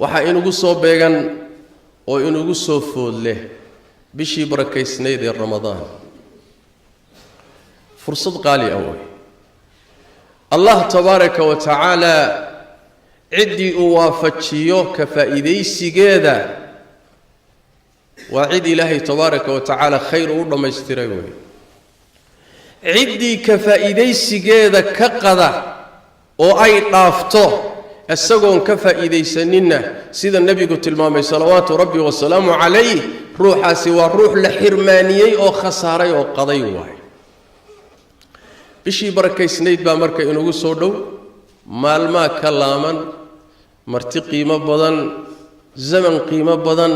waxa inugu soo beegan oo inugu soo foodle bishii barakaysnayd ee Ramadaan fursad qaali ah Allah tabaaraka wa ta'ala عدي وافجيو كفائديسيغيدا وعد إلهي تبارك وتعالى خير ورما يستريوه عدي كفائديسيغيدا كقدا او اي طافتو اسغون كفائديسننا سيد النبي قلت المامي صلوات ربي والسلام عليه روحا سوى روح لحرمانيي او خساري او قضي واي بشي بركيسنيد با marka inugu soo dhow maalma kalaaman marti qiimo badan zaman qiimo badan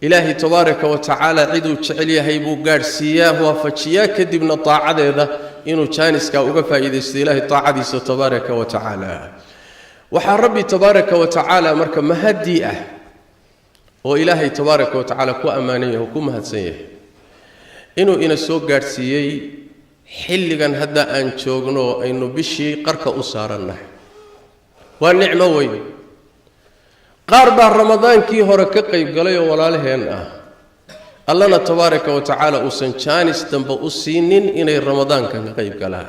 ilaahi tabaaraka wa ta'ala ciduu jecel yahay buu gaarsiiyaa waafajiyaa kadibna taacadeeda inuu jaaniska uga faa'iideysto ilaahi taacadiisa tabaaraka wa ta'ala waxa rabbi tabaaraka wa ta'ala marka mahadi ah oo ilaahi tabaaraka wa ta'ala ku amaanayo ku mahadsan yahay inuu ina soo gaarsiiyay xilligan hadda aan joogno aynu bishii qarka u saaranahay waa nicmo weyn qaar baa ramadaankii hore ka qayb galay oo walaalaheen ah allana tabaaraka wa ta'ala uusan jaanis damba u siinin inay ramadaanka ka qayb galaan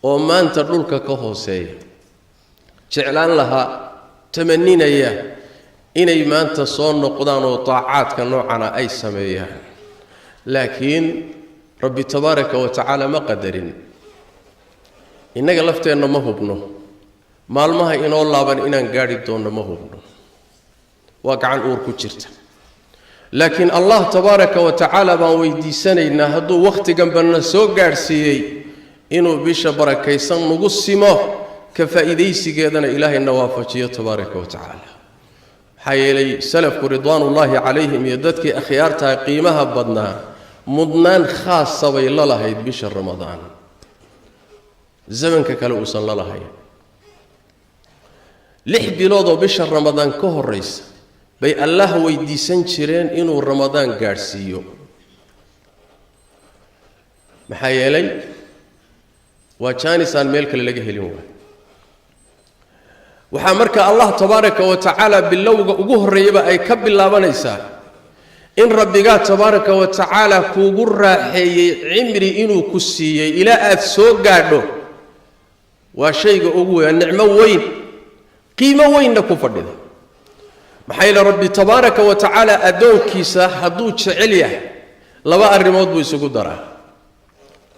oo maanta dhulka ka hooseeya jeclaan laha tamaninaya inay maanta soo noqdaan oo taacaadka noocana ay sameeyaan laakiin rabbi tabaaraka wa ta'ala ma qadarin inaga lafteena ma hubno maalmaha inoo laaban inaan gaari doono ma hubno waa gacan uur ku jirta laakiin Allah tabaaraka wa ta'ala baan weydiisanaynaa hadduu waqtigan banna soo gaarsiiyay inuu bisha barakaysan nagu simo ka faa'iideysigeedana ilaahayna waafajiyo tabaaraka wa ta'ala xayeelay salafku ridwaanullaahi calayhim iyo dadkii akhyaarta qiimaha badnaa mudnaan khaas bay la lahayd bisha Ramadaan zamanka kale uusan la lahayn lix bilood oo bisha Ramadaan ka horeysa bay Allah weydiisan jireen inuu Ramadaan gaarsiiyo maxaa yeelay waa jaanisaan meel kale laga helin waxa marka Allah tabaaraka wa ta'ala bilowga ugu horeeyba ay ka bilaabanaysaa in rabbiga tabaaraka wa ta'ala kuugu raaxeeyay cimri inuu ku siiyay ila aad soo gaadho waa shayga ugu weyn nicmo weyn qiimo weyn ku fadhida maxay la rabbi tabaaraka wa ta'ala adoonkiisa haduu jecel yahay laba arimood buu isugu daraa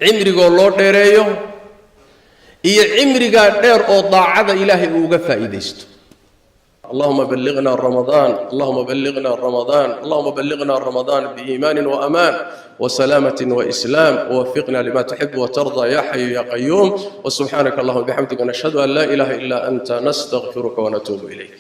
cimriga loo dheereeyo iyo cimriga dheer oo daacada ilaahay uga faa'iideysto اللهم بلغنا رمضان اللهم بلغنا رمضان اللهم بلغنا رمضان بإيمان وأمان وسلامة وإسلام ووفقنا لما تحب وترضى يا حي يا قيوم وسبحانك اللهم وبحمدك نشهد أن لا إله إلا أنت نستغفرك ونتوب إليك